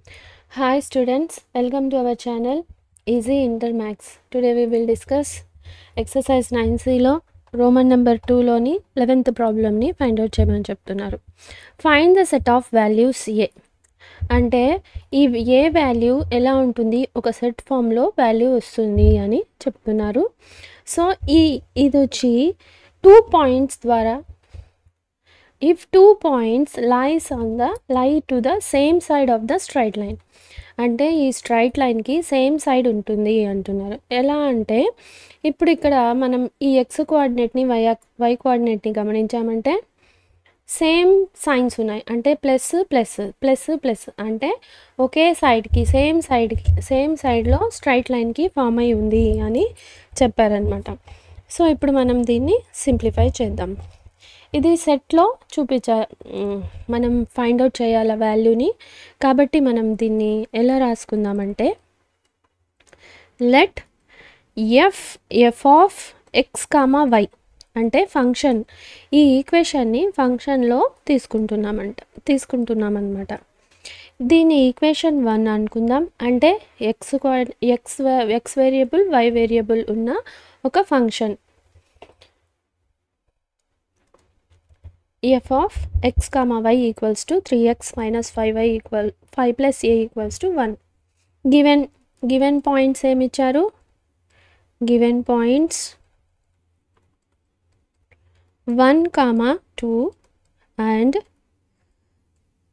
Hi students, welcome to our channel Easy Inter Maths. Today we will discuss exercise 9C లో Roman number 2 లోని 11th problem ని find out చేయమని చెప్తున్నారు. Find the set of values A. అంటే ఈ A value ఎలా ఉంటుంది, ఒక సెట్ ఫామ్లో వాల్యూ వస్తుంది అని చెప్తున్నారు. సో ఇది వచ్చి 2 పాయింట్స్ ద్వారా if 2 points lie to the same side of the straight line, అంటే ఈ స్ట్రైట్ లైన్కి సేమ్ సైడ్ ఉంటుంది అంటున్నారు. ఎలా అంటే ఇప్పుడు ఇక్కడ మనం ఈ ఎక్స్ కోఆర్డినేట్ని వై కోఆర్డినేట్ని గమనించామంటే సేమ్ సైన్స్ ఉన్నాయి, అంటే ప్లస్ ప్లస్ ప్లస్ ప్లస్, అంటే ఒకే సైడ్కి సేమ్ సైడ్లో స్ట్రైట్ లైన్కి ఫామ్ అయి ఉంది అని చెప్పారనమాట. సో ఇప్పుడు మనం దీన్ని సింప్లిఫై చేద్దాం. ఇది సెట్లో మనం ఫైండ్ అవుట్ చేయాలి వాల్యూని. కాబట్టి మనం దీన్ని ఎలా రాసుకుందామంటే let f of x comma y, అంటే ఫంక్షన్, ఈ ఈక్వేషన్ని ఫంక్షన్లో తీసుకుంటున్నామన్నమాట. దీన్ని ఈక్వేషన్ 1 అనుకుందాం. అంటే ఎక్స్ వేరియబుల్ వై వేరియబుల్ ఉన్న ఒక function f of x comma y equals to 3x minus 5y equal 5 plus a equals to 1. Given points ఏమి ఇచ్చారు? Given points 1, 2 and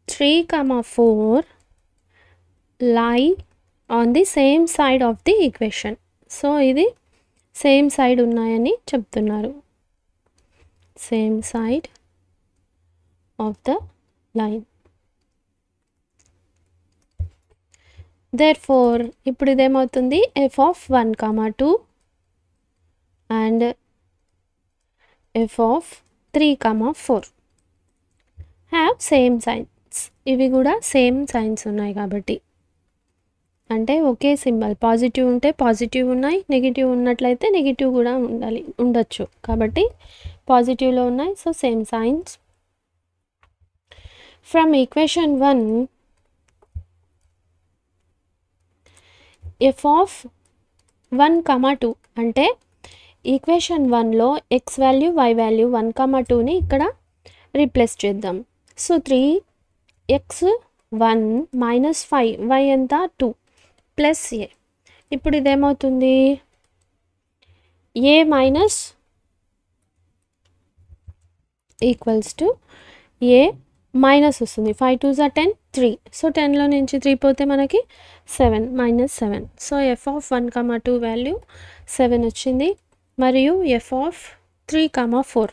3, 4 lie on the same side of the equation. So ఇది same side ఉన్నాయని చెప్తున్నారు. Same side of the line. Therefore ఇప్పుడు ఇదేమవుతుంది, f of 1, 2 and f of 3, 4 have same signs. ఇవి కూడా same signs ఉన్నాయి కాబట్టి, అంటే ఒకే సింబల్, పాజిటివ్ ఉంటే పాజిటివ్ ఉన్నాయి, నెగిటివ్ ఉన్నట్లయితే నెగిటివ్ కూడా ఉండొచ్చు. కాబట్టి పాజిటివ్లో ఉన్నాయి, so same signs. From equation 1, f of 1, 2 అంటే ఈక్వేషన్ 1లో x వాల్యూ y వాల్యూ 1, 2ని ఇక్కడ రీప్లేస్ చేద్దాం. సో 3x1 మైనస్ 5y ఎంత 2 ప్లస్ a. ఇప్పుడు ఇదేమవుతుంది, a minus equals to a minus వస్తుంది. 5 2 10 3. సో 10లో నుంచి 3 పోతే మనకి 7 minus 7. So F of 1, 2 value 7 వచ్చింది. మరియు ఎఫ్ ఆఫ్ 3, 4.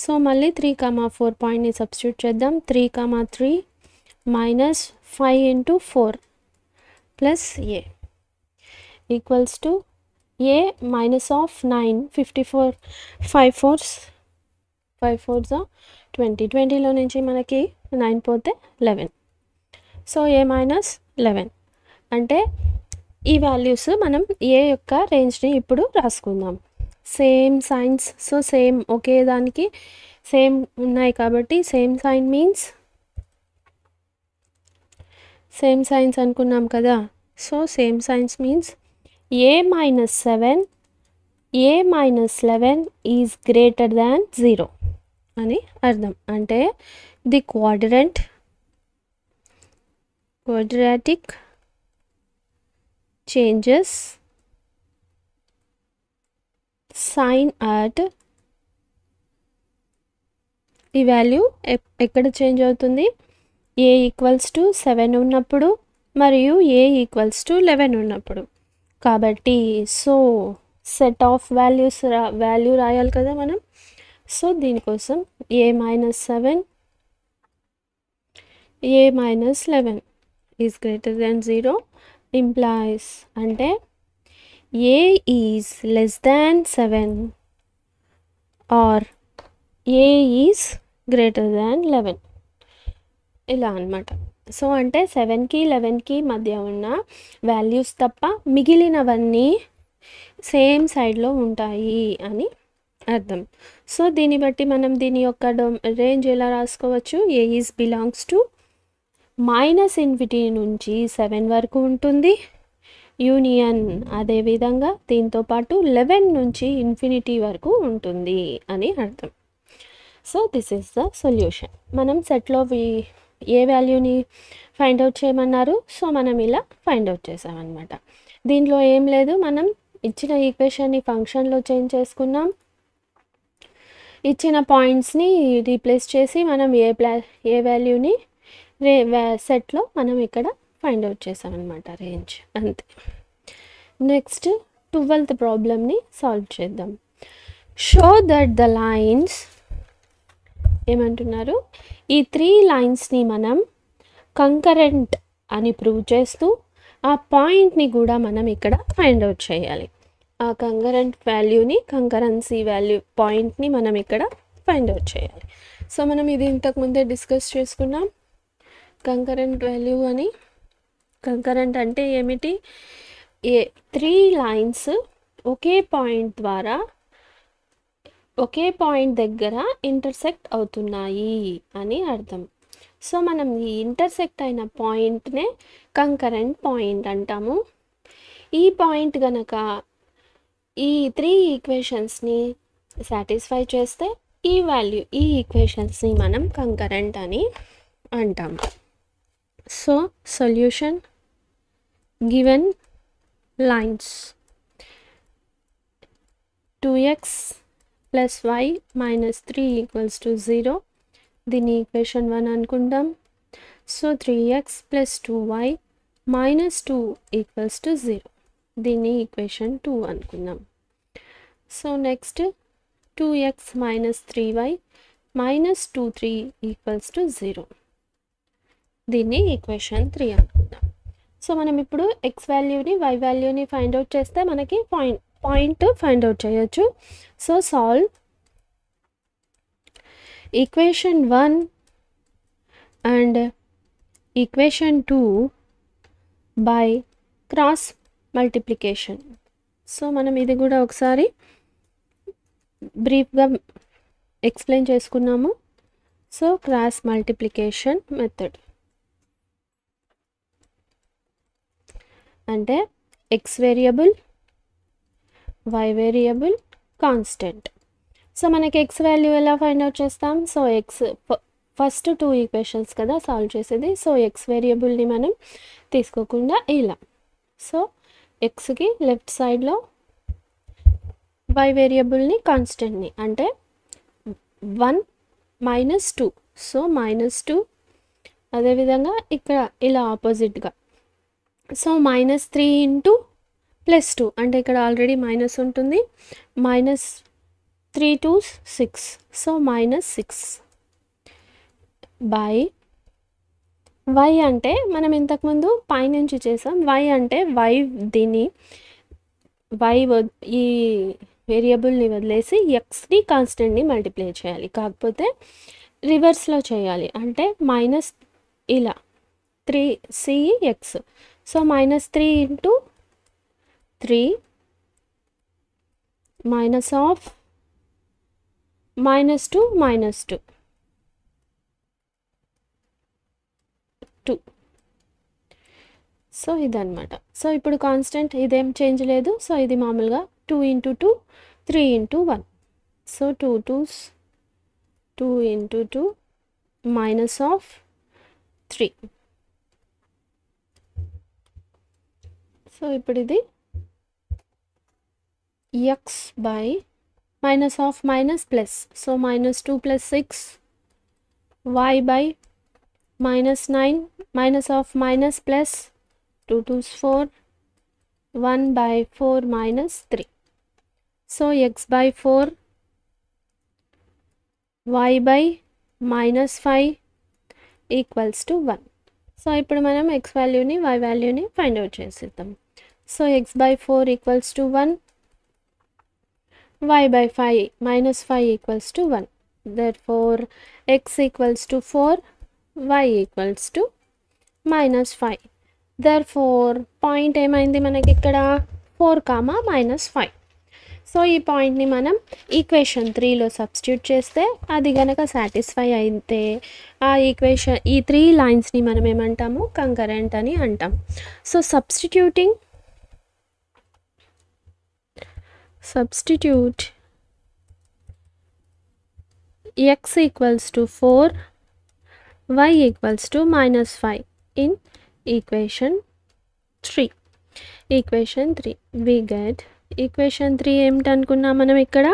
సో మళ్ళీ 3, 4 పాయింట్ని సబ్స్టిట్యూట్ చేద్దాం. 3, 3 minus 5 into 4 plus A equals to A minus of 9 54 5 4s 20లో నుంచి మనకి 9 పోతే 11. సో ఏ మైనస్ 11 అంటే ఈ వాల్యూస్ మనం ఏ యొక్క రేంజ్ని ఇప్పుడు రాసుకుందాం. సేమ్ సైన్స్, సో సేమ్ ఒకే దానికి సేమ్ ఉన్నాయి కాబట్టి same sign means same signs అనుకున్నాం కదా. So same signs means a minus 11 is greater than 0 అని అర్థం. అంటే the quadratic changes sign at ఈ వాల్యూ ఎక్కడ చేంజ్ అవుతుంది, ఏ ఈక్వల్స్ టు 7 ఉన్నప్పుడు మరియు ఏ ఈక్వల్స్ టు 11 ఉన్నప్పుడు. కాబట్టి సో సెట్ ఆఫ్ వాల్యూ రాయాలి కదా మనం. సో దీనికోసం a minus 11 is greater than 0 implies, అంటే a is less than 7 or a is greater than 11 ఇలా అనమాట. సో అంటే 7కి 11కి మధ్య ఉన్న వాల్యూస్ తప్ప మిగిలినవన్నీ సేమ్ సైడ్లో ఉంటాయి అని అర్థం. సో దీన్ని బట్టి మనం దీని యొక్క రేంజ్ ఎలా రాసుకోవచ్చు, ఏ ఈజ్ బిలాంగ్స్ టు -∞ నుంచి 7 వరకు ఉంటుంది. యూనియన్ అదేవిధంగా దీంతో పాటు 11 నుంచి ఇన్ఫినిటీ వరకు ఉంటుంది అని అర్థం. So this is the solution. మనం సెట్లో ఏ వాల్యూని ఫైండ్ అవుట్ చేయమన్నారు, సో మనం ఇలా ఫైండ్ అవుట్ చేసామన్నమాట. దీంట్లో ఏం లేదు, మనం ఇచ్చిన ఈక్వేషన్ని ఫంక్షన్లో చేంజ్ చేసుకున్నాం. ఇచ్చిన పాయింట్స్ని రీప్లేస్ చేసి మనం ఏ వాల్యూని సెట్లో మనం ఇక్కడ ఫైండ్ అవుట్ చేసామన్నమాట, రేంజ్, అంతే. నెక్స్ట్ 12th ప్రాబ్లమ్ని సాల్వ్ చేద్దాం. షో దట్ ద లైన్స్ ఏమంటున్నారు, ఈ 3 లైన్స్ని మనం కంకరెంట్ అని ప్రూవ్ చేస్తూ ఆ పాయింట్ని కూడా మనం ఇక్కడ ఫైండ్ అవుట్ చేయాలి. ఆ కంకరెన్సీ వాల్యూ పాయింట్ని మనం ఇక్కడ ఫైండ్ అవుట్ చేయాలి. సో మనం ఇది ఇంతకుముందే డిస్కస్ చేసుకున్నాం. కంకరెంట్ వాల్యూ అని, కంకరెంట్ అంటే ఏమిటి, 3 లైన్స్ ఒకే పాయింట్ దగ్గర ఇంటర్సెక్ట్ అవుతున్నాయి అని అర్థం. సో మనం ఈ ఇంటర్సెక్ట్ అయిన పాయింట్నే కంకరెంట్ పాయింట్ అంటాము. ఈ పాయింట్ గనక ఈ 3 ఈక్వేషన్స్ని సాటిస్ఫై చేస్తే ఈ ఈక్వేషన్స్ని మనం కంకరెంట్ అని అంటాము. So solution, given lines 2x + y - 3 = 0, దీన్ని ఈక్వేషన్ 1 అనుకుందాం. సో 3x + 2y - 2 = 0, దీన్ని ఈక్వేషన్ 2 అనుకుందాం. సో నెక్స్ట్ 2x - 3y - 2 = 0, దీన్ని ఈక్వేషన్ 3 అనుకుందాం. సో మనం ఇప్పుడు x వాల్యూని y వాల్యూని ఫైండ్ అవుట్ చేస్తే మనకి పాయింట్ ఫైండ్ అవుట్ చేయొచ్చు. So solve equation 1 and equation 2 by cross multiplication. So మనం ఇది కూడా ఒకసారి బ్రీఫ్గా ఎక్స్ప్లెయిన్ చేసుకున్నాము. సో క్రాస్ మల్టిప్లికేషన్ మెథడ్ అంటే x variable, y variable, constant. So మనకి x వాల్యూ ఎలా ఫైండ్ అవుట్ చేస్తాం, సో ఫస్ట్ 2 ఈక్వేషన్స్ కదా సాల్వ్ చేసేది. సో x వేరియబుల్ని మనం తీసుకోకుండా ఇలా, సో xకి లెఫ్ట్ సైడ్లో, y వేరియబుల్ని కాన్స్టెంట్ని అంటే 1 - 2, సో -2. అదేవిధంగా ఇక్కడ ఇలా ఆపోజిట్గా, సో -3 × +2 అంటే ఇక్కడ ఆల్రెడీ మైనస్ ఉంటుంది, -3 × 6, సో -6 బై y అంటే మనం ఇంతకుముందు పైనుంచి చేసాం. y అంటే దీన్ని ఈ వేరియబుల్ని వదిలేసి xని కాన్స్టెంట్ని మల్టిప్లై చేయాలి, కాకపోతే రివర్స్లో చేయాలి. అంటే ఇలా 3cx, సో -3 × 3 -2 2. సో ఇదన్నమాట. సో ఇప్పుడు కాన్స్టెంట్ ఇదేం చేంజ్ లేదు. సో ఇది మామూలుగా 2 × 2 3 × 1, సో 2 2s 2 × 2 -3. సో ఇప్పుడు ఇది x by plus, so -2 + 6, y by -9 plus 2 2s 4, 1 by 4 -3. So x by 4, y by -5 = 1. So ఇప్పుడు మనం x వాల్యూని y వాల్యూని ఫైండ్ అవుట్ చేసేద్దాం. So x by 4 = 1, y by 5 = 1. Therefore x = 4, y = -5. Therefore point ఏమైంది మనకి ఇక్కడ 4, -5. సో ఈ పాయింట్ని మనం ఈక్వేషన్ 3లో సబ్స్టిట్యూట్ చేస్తే అది గనక సాటిస్ఫై అయితే ఆ ఈక్వేషన్ ఈ 3 లైన్స్ని మనం ఏమంటాము కంకరెంట్ అని అంటాం. So substitute x equals to 4, y equals to -5 in equation 3. We get equation 3 ఏమిటనుకున్నాం మనం ఇక్కడ.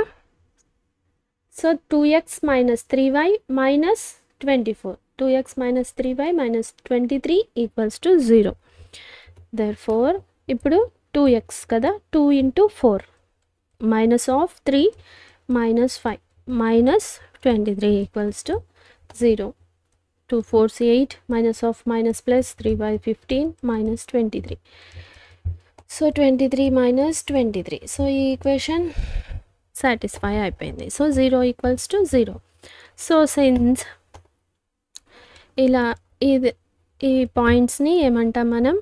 So 2x minus 3y minus 24, 2x minus 3y minus 23 equals to 0. Therefore ఇప్పుడు 2x కదా, 2 into 4 minus of 3 minus 5 minus 23 equals to 0. 2 4 8 minus of minus plus 3 by 15 minus 23. So 23 minus 23. So ఈ equation satisfy అయిపోయింది. So 0 equals to 0. So since ఇలా ఈ పాయింట్స్ని ఏమంటాం మనం,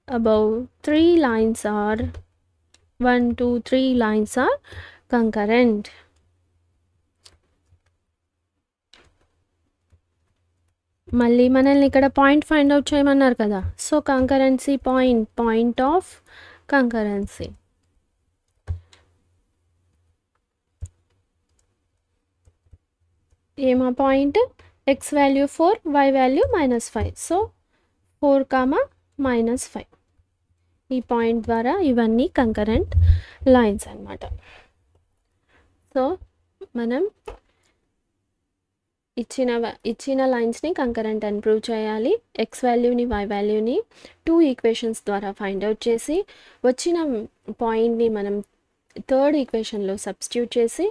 above 3 lines are 1 2 3 lines are concurrent. మళ్ళీ మనల్ని ఇక్కడ పాయింట్ ఫైండ్ అవుట్ చేయమన్నారు కదా. So concurrency point of concurrency ఏమా point, x value 4 y value -5. So 4, -5 ఈ పాయింట్ ద్వారా ఇవన్నీ కంకరెంట్ లైన్స్ అన్నమాట. సో మనం ఇచ్చిన లైన్స్ని కంకరెంట్ అని ప్రూవ్ చేయాలి. ఎక్స్ వాల్యూని వై వాల్యూని 2 ఈక్వేషన్స్ ద్వారా ఫైండ్ అవుట్ చేసి వచ్చిన పాయింట్ని మనం థర్డ్ ఈక్వేషన్లో సబ్స్టిట్యూట్ చేసి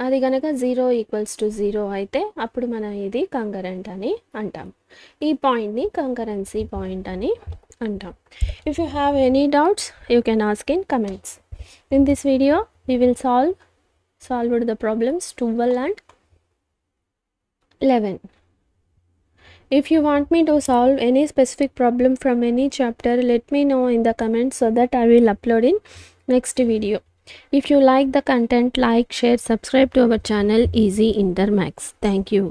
అది కనుక 0 ఈక్వల్స్ టు 0 అయితే అప్పుడు మనం ఇది కంకరెంట్ అని అంటాం. ఈ పాయింట్ని కంకరెన్సీ పాయింట్ అని అంటాం. If you have any doubts, you can ask in comments. In this video, we will solve the problems 12 and 11. If you want me to solve any specific problem from any chapter, let me know in the comments so that I will upload in next video. If you like the content, like, share, subscribe to our channel Easy Inter Maths. Thank you.